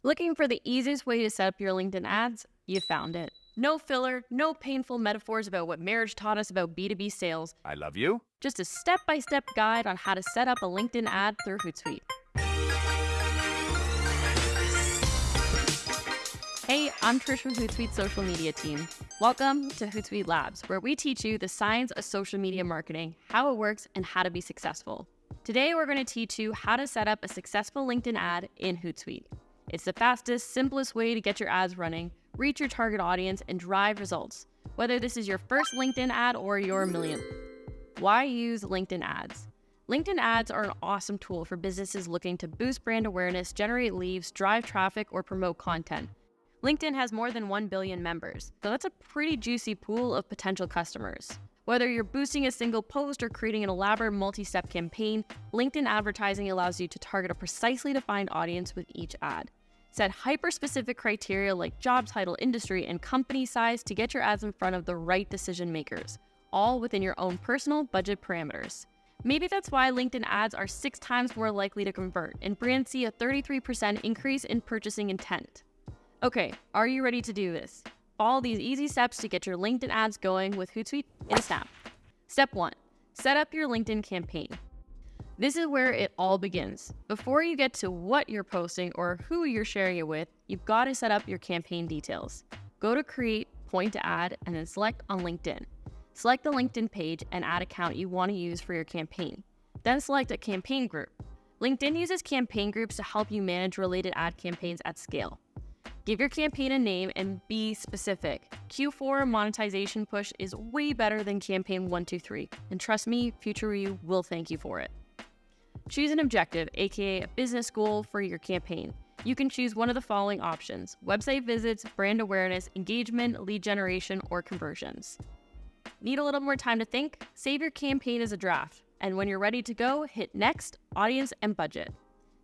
Looking for the easiest way to set up your LinkedIn ads? You found it. No filler, no painful metaphors about what marriage taught us about B2B sales. I love you. Just a step-by-step guide on how to set up a LinkedIn ad through Hootsuite. Hey, I'm Trish from Hootsuite's social media team. Welcome to Hootsuite Labs, where we teach you the science of social media marketing, how it works, and how to be successful. Today, we're going to teach you how to set up a successful LinkedIn ad in Hootsuite. It's the fastest, simplest way to get your ads running, reach your target audience, and drive results, whether this is your first LinkedIn ad or your millionth. Why use LinkedIn ads? LinkedIn ads are an awesome tool for businesses looking to boost brand awareness, generate leads, drive traffic, or promote content. LinkedIn has more than 1 billion members, so that's a pretty juicy pool of potential customers. Whether you're boosting a single post or creating an elaborate multi-step campaign, LinkedIn advertising allows you to target a precisely defined audience with each ad. Set hyper-specific criteria like job title, industry, and company size to get your ads in front of the right decision makers, all within your own personal budget parameters. Maybe that's why LinkedIn ads are 6 times more likely to convert, and brands see a 33% increase in purchasing intent. Okay, are you ready to do this? Follow these easy steps to get your LinkedIn ads going with Hootsuite in a snap. Step 1. Set up your LinkedIn campaign. This is where it all begins. Before you get to what you're posting or who you're sharing it with, you've got to set up your campaign details. Go to Create, Point to Ad, and then select on LinkedIn. Select the LinkedIn page and ad account you want to use for your campaign. Then select a campaign group. LinkedIn uses campaign groups to help you manage related ad campaigns at scale. Give your campaign a name and be specific. Q4 monetization push is way better than campaign 123, and trust me, future you will thank you for it. Choose an objective, aka a business goal for your campaign. You can choose one of the following options: website visits, brand awareness, engagement, lead generation, or conversions. Need a little more time to think? Save your campaign as a draft, and when you're ready to go, hit Next, Audience, and Budget.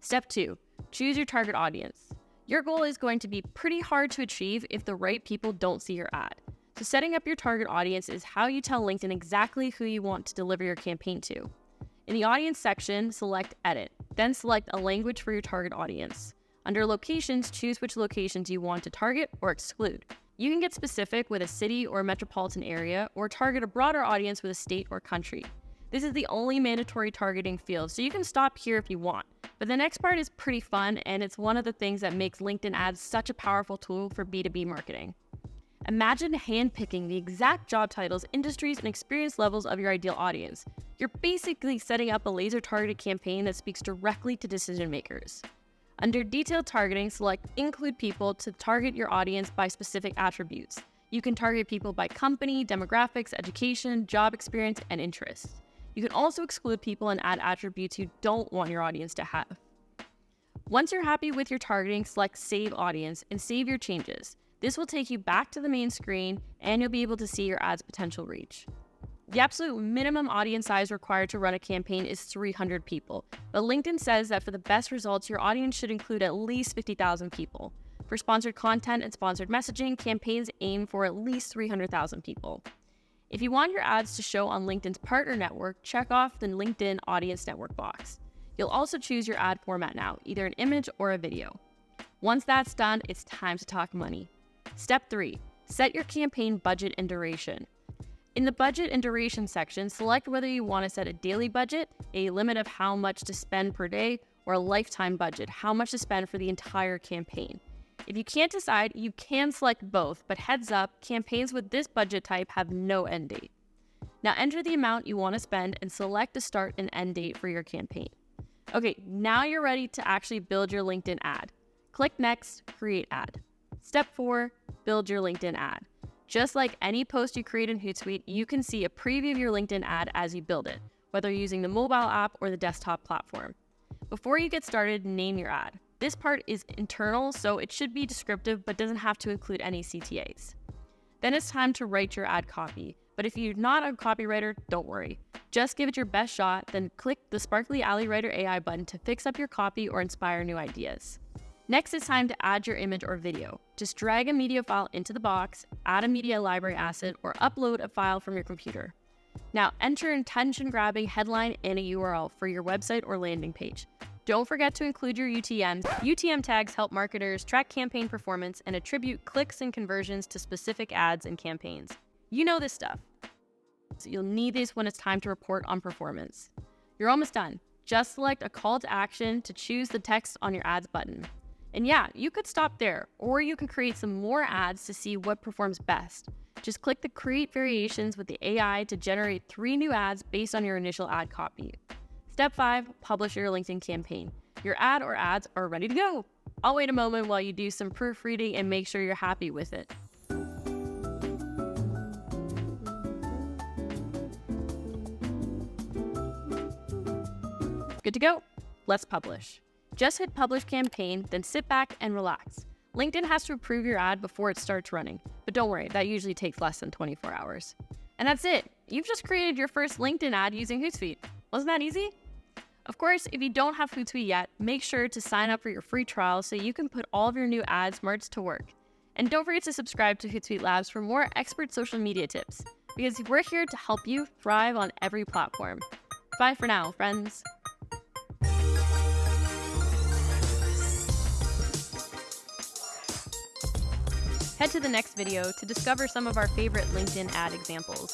Step 2. Choose your target audience. Your goal is going to be pretty hard to achieve if the right people don't see your ad. So setting up your target audience is how you tell LinkedIn exactly who you want to deliver your campaign to. In the audience section, select Edit, then select a language for your target audience. Under Locations, choose which locations you want to target or exclude. You can get specific with a city or metropolitan area, or target a broader audience with a state or country. This is the only mandatory targeting field, so you can stop here if you want. But the next part is pretty fun, and it's one of the things that makes LinkedIn ads such a powerful tool for B2B marketing. Imagine handpicking the exact job titles, industries, and experience levels of your ideal audience. You're basically setting up a laser-targeted campaign that speaks directly to decision makers. Under Detailed Targeting, select Include People to target your audience by specific attributes. You can target people by company, demographics, education, job experience, and interests. You can also exclude people and add attributes you don't want your audience to have. Once you're happy with your targeting, select Save Audience and save your changes. This will take you back to the main screen, and you'll be able to see your ad's potential reach. The absolute minimum audience size required to run a campaign is 300 people, but LinkedIn says that for the best results, your audience should include at least 50,000 people. For sponsored content and sponsored messaging, campaigns aim for at least 300,000 people. If you want your ads to show on LinkedIn's partner network, check off the LinkedIn Audience Network box. You'll also choose your ad format now, either an image or a video. Once that's done, it's time to talk money. Step 3. Set your campaign budget and duration. In the budget and duration section, select whether you want to set a daily budget, a limit of how much to spend per day, or a lifetime budget, how much to spend for the entire campaign. If you can't decide, you can select both, but heads up, campaigns with this budget type have no end date. Now enter the amount you want to spend and select a start and end date for your campaign. Okay, now you're ready to actually build your LinkedIn ad. Click Next, Create Ad. Step 4, build your LinkedIn ad. Just like any post you create in Hootsuite, you can see a preview of your LinkedIn ad as you build it, whether using the mobile app or the desktop platform. Before you get started, name your ad. This part is internal, so it should be descriptive but doesn't have to include any CTAs. Then it's time to write your ad copy. But if you're not a copywriter, don't worry. Just give it your best shot, then click the sparkly Alley Writer AI button to fix up your copy or inspire new ideas. Next, it's time to add your image or video. Just drag a media file into the box, add a media library asset, or upload a file from your computer. Now, enter an attention-grabbing headline and a URL for your website or landing page. Don't forget to include your UTMs. UTM tags help marketers track campaign performance and attribute clicks and conversions to specific ads and campaigns. You know this stuff. So you'll need these when it's time to report on performance. You're almost done. Just select a call to action to choose the text on your ads button. And yeah, you could stop there, or you can create some more ads to see what performs best. Just click the Create Variations with the AI to generate 3 new ads based on your initial ad copy. Step 5, publish your LinkedIn campaign. Your ad or ads are ready to go. I'll wait a moment while you do some proofreading and make sure you're happy with it. Good to go. Let's publish. Just hit Publish Campaign, then sit back and relax. LinkedIn has to approve your ad before it starts running, but don't worry, that usually takes less than 24 hours. And that's it. You've just created your first LinkedIn ad using Hootsuite. Wasn't that easy? Of course, if you don't have Hootsuite yet, make sure to sign up for your free trial so you can put all of your new ad smarts to work. And don't forget to subscribe to Hootsuite Labs for more expert social media tips, because we're here to help you thrive on every platform. Bye for now, friends. Head to the next video to discover some of our favorite LinkedIn ad examples.